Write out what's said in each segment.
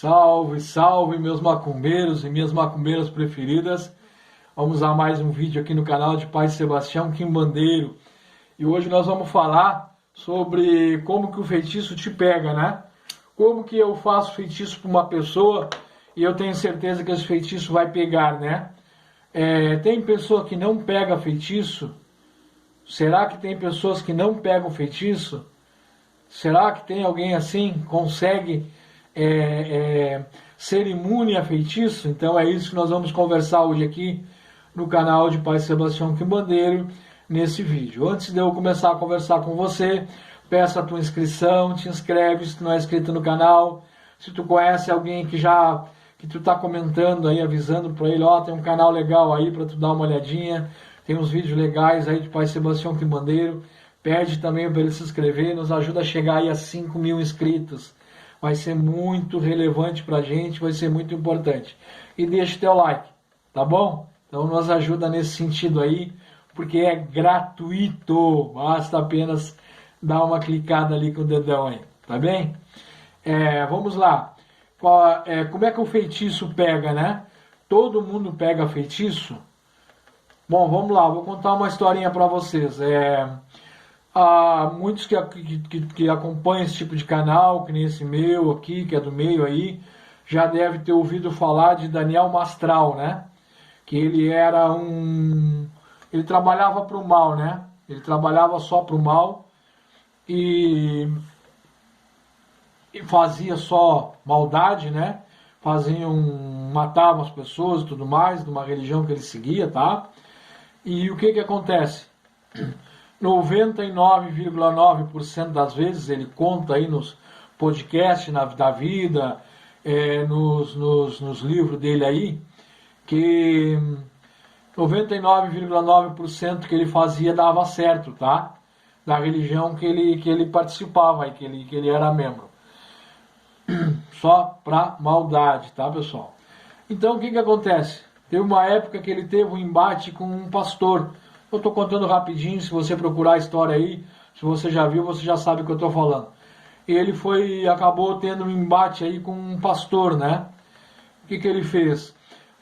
Salve, salve meus macumbeiros e minhas macumbeiras preferidas. Vamos a mais um vídeo aqui no canal de Pai Sebastião Quimbandeiro. E hoje nós vamos falar sobre como que o feitiço te pega, né? Como que eu faço feitiço para uma pessoa e eu tenho certeza que esse feitiço vai pegar, né? Tem pessoa que não pega feitiço? Será que tem pessoas que não pegam feitiço? Será que tem alguém assim que consegue ser imune a feitiço? Então é isso que nós vamos conversar hoje aqui no canal de Pai Sebastião Quimbandeiro, nesse vídeo. Antes de eu começar a conversar com você, peço a tua inscrição, te inscreve se tu não é inscrito no canal. Se tu conhece alguém que tu tá comentando aí, avisando para ele, ó, tem um canal legal aí para tu dar uma olhadinha, tem uns vídeos legais aí de Pai Sebastião Quimbandeiro. Pede também para ele se inscrever, nos ajuda a chegar aí a 5.000 inscritos. Vai ser muito relevante pra gente, vai ser muito importante. E deixa o teu like, tá bom? Então nos ajuda nesse sentido aí, porque é gratuito. Basta apenas dar uma clicada ali com o dedão aí, tá bem? Vamos lá. Como é que o feitiço pega, né? Todo mundo pega feitiço? Bom, vamos lá, vou contar uma historinha pra vocês. Muitos que acompanham esse tipo de canal, que nem esse meu aqui, que é do meio aí, já deve ter ouvido falar de Daniel Mastral, né? Que ele trabalhava para o mal, né? Ele trabalhava só para o mal e fazia só maldade, né? Matava as pessoas e tudo mais, de uma religião que ele seguia, tá? E o que acontece? 99,9% das vezes, ele conta aí nos podcasts da vida, nos livros dele aí, que 99,9% que ele fazia dava certo, tá? Da religião que ele participava e que ele era membro. Só pra maldade, tá, pessoal? Então, o que acontece? Teve uma época que ele teve um embate com um pastor. Eu estou contando rapidinho, se você procurar a história aí, se você já viu, você já sabe o que eu estou falando. Ele acabou tendo um embate aí com um pastor, né? O que ele fez?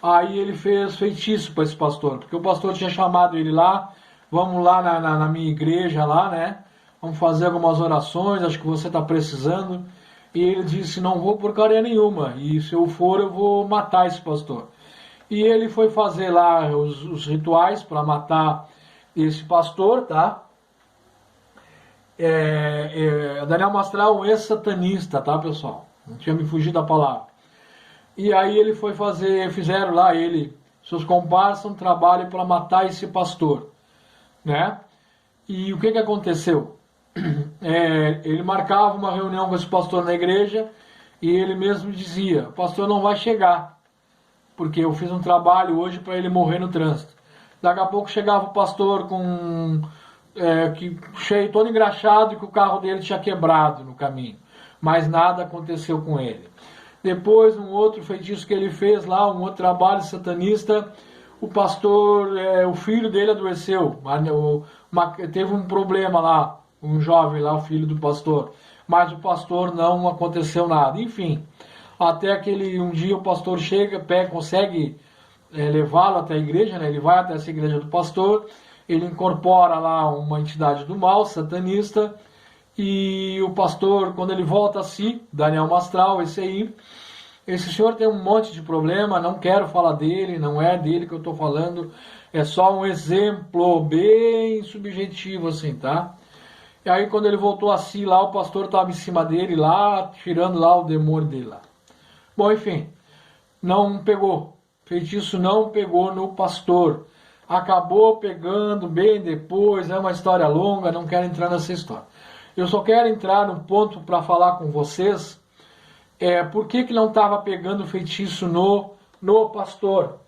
Aí ele fez feitiço para esse pastor, porque o pastor tinha chamado ele lá, vamos lá na minha igreja lá, né? Vamos fazer algumas orações, acho que você está precisando. E ele disse, não vou porcaria nenhuma, e se eu for eu vou matar esse pastor. E ele foi fazer lá os rituais para matar esse pastor, tá? Daniel Mastral é um ex-satanista, tá, pessoal? Não tinha me fugido da palavra. E aí ele foi fizeram lá, seus comparsas, um trabalho para matar esse pastor, né? E o que aconteceu? Ele marcava uma reunião com esse pastor na igreja e ele mesmo dizia, o pastor não vai chegar, porque eu fiz um trabalho hoje para ele morrer no trânsito. Daqui a pouco chegava o pastor cheio, todo engraxado, e que o carro dele tinha quebrado no caminho. Mas nada aconteceu com ele. Depois, um outro feitiço que ele fez lá, um outro trabalho satanista, o pastor, o filho dele adoeceu. Teve um problema lá, um jovem lá, o filho do pastor. Mas o pastor não aconteceu nada. Enfim, até que um dia o pastor consegue levá-lo até a igreja, né? Ele vai até essa igreja do pastor, ele incorpora lá uma entidade do mal, satanista, e o pastor, quando ele volta a si, Daniel Mastral, esse senhor tem um monte de problema, não quero falar dele, não é dele que eu estou falando, é só um exemplo bem subjetivo assim, tá? E aí quando ele voltou a si lá, o pastor estava em cima dele lá, tirando lá o demônio dele lá. Bom, enfim, não pegou. Feitiço não pegou no pastor. Acabou pegando bem depois, é uma história longa, não quero entrar nessa história. Eu só quero entrar num ponto para falar com vocês, por que não estava pegando feitiço no pastor,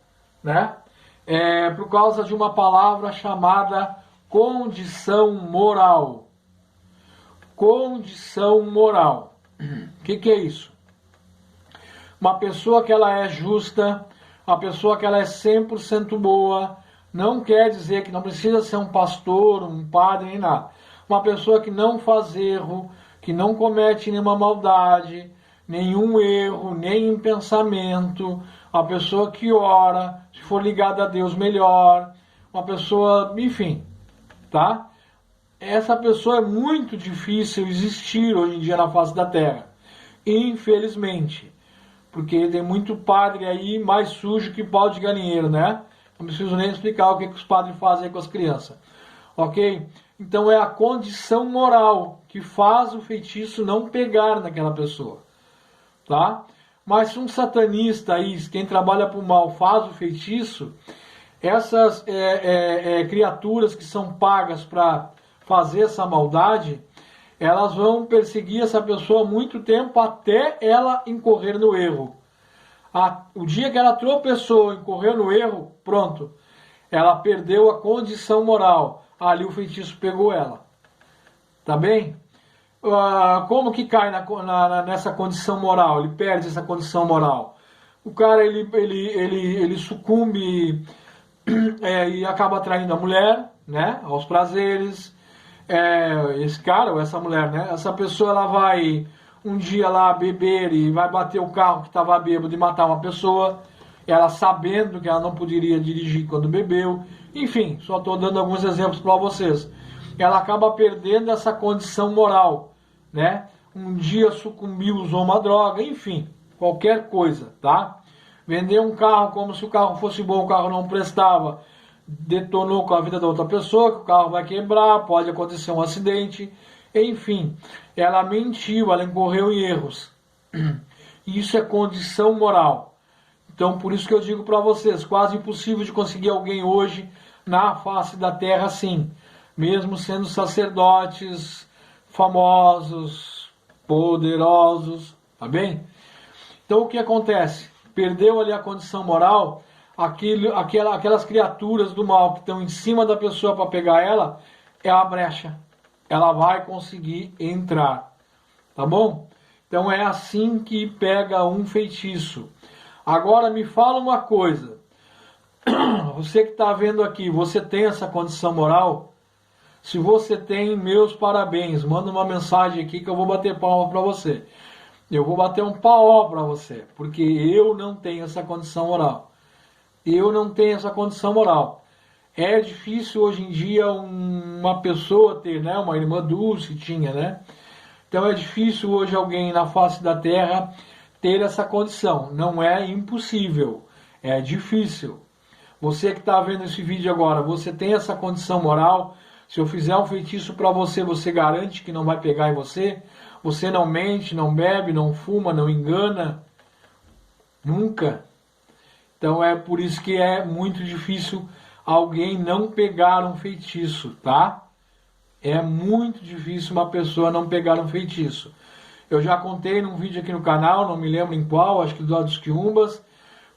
né? Por causa de uma palavra chamada condição moral. Condição moral. O que é isso? Uma pessoa que ela é justa, uma pessoa que ela é 100% boa, não quer dizer que não precisa ser um pastor, um padre, nem nada. Uma pessoa que não faz erro, que não comete nenhuma maldade, nenhum erro, nem em pensamento. Uma pessoa que ora, se for ligada a Deus, melhor. Uma pessoa, enfim, tá? Essa pessoa é muito difícil existir hoje em dia na face da terra, infelizmente, porque tem muito padre aí mais sujo que pau de galinheiro, né? Não preciso nem explicar o que os padres fazem com as crianças, ok? Então é a condição moral que faz o feitiço não pegar naquela pessoa, tá? Mas se um satanista aí, quem trabalha para o mal, faz o feitiço, essas criaturas que são pagas para fazer essa maldade, elas vão perseguir essa pessoa muito tempo até ela incorrer no erro. O dia que ela tropeçou, incorreu no erro, pronto, ela perdeu a condição moral. Ali o feitiço pegou ela. Tá bem? Como que cai nessa condição moral? Ele perde essa condição moral. O cara ele sucumbe e acaba atraindo a mulher, né, aos prazeres. Esse cara ou essa mulher, né? Essa pessoa ela vai um dia lá beber e vai bater o carro que estava bêbado e matar uma pessoa, ela sabendo que ela não poderia dirigir quando bebeu. Enfim, só estou dando alguns exemplos para vocês. Ela acaba perdendo essa condição moral, né? Um dia sucumbiu, usou uma droga, enfim, qualquer coisa, tá? Vender um carro como se o carro fosse bom, o carro não prestava, detonou com a vida da outra pessoa, que o carro vai quebrar, pode acontecer um acidente, enfim, ela mentiu, ela incorreu em erros. Isso é condição moral. Então, por isso que eu digo para vocês, quase impossível de conseguir alguém hoje na face da terra assim, mesmo sendo sacerdotes famosos, poderosos, tá bem? Então, o que acontece? Perdeu ali a condição moral, aquelas criaturas do mal que estão em cima da pessoa para pegar ela, é a brecha. Ela vai conseguir entrar. Tá bom? Então é assim que pega um feitiço. Agora me fala uma coisa. Você que está vendo aqui, você tem essa condição moral? Se você tem, meus parabéns. Manda uma mensagem aqui que eu vou bater palma para você. Eu vou bater um paó para você, porque eu não tenho essa condição moral. Eu não tenho essa condição moral. É difícil hoje em dia uma pessoa ter, né? Uma irmã Dulce tinha, né? Então é difícil hoje alguém na face da terra ter essa condição. Não é impossível, é difícil. Você que está vendo esse vídeo agora, você tem essa condição moral? Se eu fizer um feitiço para você, você garante que não vai pegar em você? Você não mente, não bebe, não fuma, não engana? Nunca. Então é por isso que é muito difícil alguém não pegar um feitiço, tá? É muito difícil uma pessoa não pegar um feitiço. Eu já contei num vídeo aqui no canal, não me lembro em qual, acho que dos Quiumbas,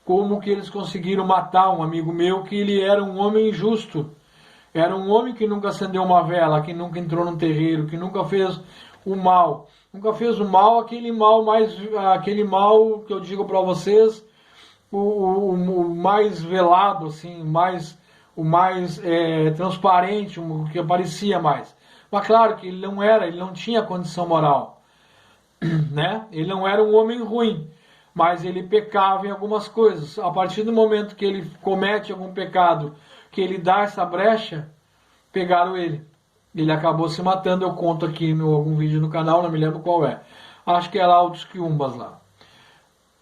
como que eles conseguiram matar um amigo meu, que ele era um homem justo. Era um homem que nunca acendeu uma vela, que nunca entrou num terreiro, que nunca fez o mal. Nunca fez o mal, aquele mal que eu digo para vocês, o mais velado, assim, o mais transparente, o que aparecia mais. Mas claro que ele não tinha condição moral, né? Ele não era um homem ruim, mas ele pecava em algumas coisas. A partir do momento que ele comete algum pecado, que ele dá essa brecha, pegaram ele. Ele acabou se matando, eu conto aqui em algum vídeo no canal, não me lembro qual é. Acho que é lá o dos Quiumbas lá.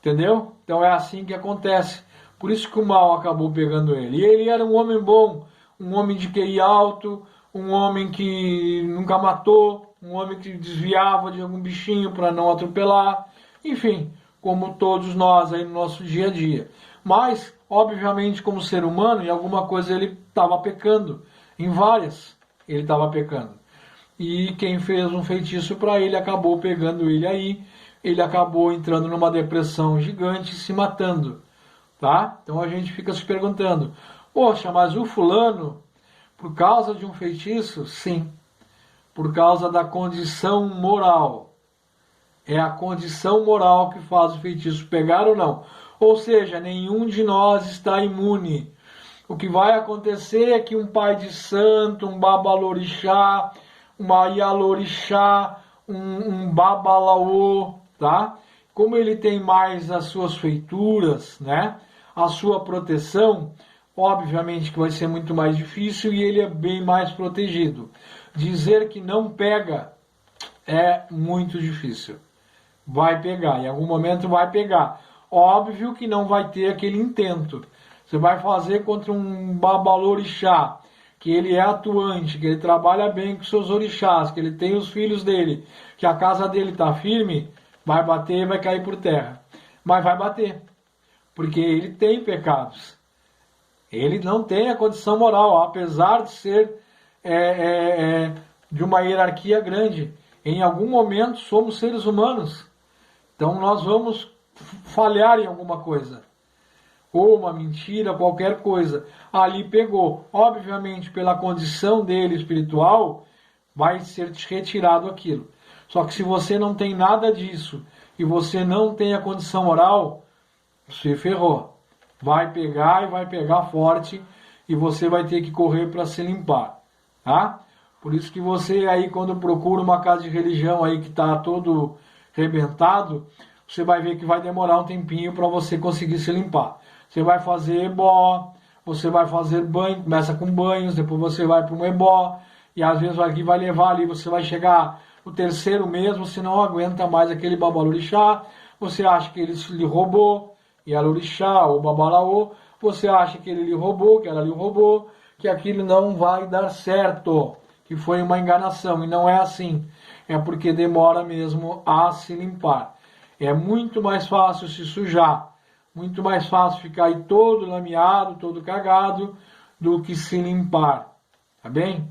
Entendeu? Então é assim que acontece. Por isso que o mal acabou pegando ele. E ele era um homem bom, um homem de QI alto, um homem que nunca matou, um homem que desviava de algum bichinho para não atropelar. Enfim, como todos nós aí no nosso dia a dia. Mas, obviamente, como ser humano, em alguma coisa ele estava pecando. Em várias ele estava pecando. E quem fez um feitiço para ele acabou pegando ele aí. Ele acabou entrando numa depressão gigante e se matando. Tá? Então a gente fica se perguntando, poxa, mas o fulano, por causa de um feitiço? Sim. Por causa da condição moral. É a condição moral que faz o feitiço pegar ou não. Ou seja, nenhum de nós está imune. O que vai acontecer é que um pai de santo, um babalorixá, uma ialorixá, um babalaô, tá? como ele tem mais as suas feituras, né? A sua proteção, obviamente que vai ser muito mais difícil e ele é bem mais protegido. Dizer que não pega é muito difícil. Vai pegar, em algum momento vai pegar. Óbvio que não vai ter aquele intento. Você vai fazer contra um babalorixá, que ele é atuante, que ele trabalha bem com seus orixás, que ele tem os filhos dele, que a casa dele está firme, vai bater e vai cair por terra. Mas vai bater, porque ele tem pecados. Ele não tem a condição moral, apesar de ser de uma hierarquia grande. Em algum momento somos seres humanos, então nós vamos falhar em alguma coisa. Ou uma mentira, qualquer coisa. Ali pegou. Obviamente, pela condição dele espiritual, vai ser retirado aquilo. Só que se você não tem nada disso e você não tem a condição moral, você ferrou. Vai pegar e vai pegar forte e você vai ter que correr para se limpar. Tá? Por isso que você aí, quando procura uma casa de religião aí que está todo arrebentado, você vai ver que vai demorar um tempinho para você conseguir se limpar. Você vai fazer ebó, você vai fazer banho, começa com banhos, depois você vai para um ebó, e às vezes aqui vai levar ali, você vai chegar no terceiro mês, você não aguenta mais aquele babalorixá, você acha que ele lhe roubou, e a lorixá ou babalaô, você acha que ele lhe roubou, que ela lhe roubou, que aquilo não vai dar certo, que foi uma enganação, e não é assim, é porque demora mesmo a se limpar. É muito mais fácil se sujar, muito mais fácil ficar aí todo lameado, todo cagado, do que se limpar, tá bem?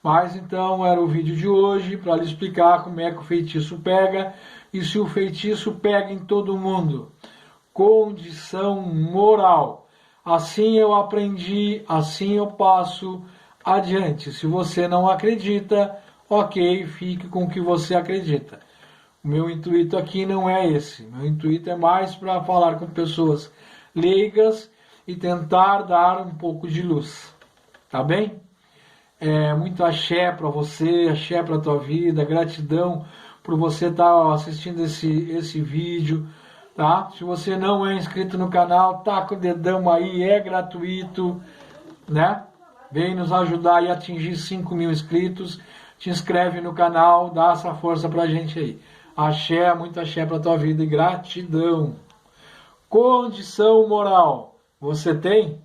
Mas então era o vídeo de hoje para lhe explicar como é que o feitiço pega e se o feitiço pega em todo mundo. Condição moral. Assim eu aprendi, assim eu passo adiante. Se você não acredita, ok, fique com o que você acredita. O meu intuito aqui não é esse. Meu intuito é mais para falar com pessoas leigas e tentar dar um pouco de luz. Tá bem? Muito axé para você, axé para a tua vida, gratidão por você estar assistindo esse vídeo. Tá? Se você não é inscrito no canal, taca o dedão aí, é gratuito, né? Vem nos ajudar a atingir 5.000 inscritos. Te inscreve no canal, dá essa força pra gente aí. Axé, muito axé pra tua vida e gratidão. Condição moral. Você tem?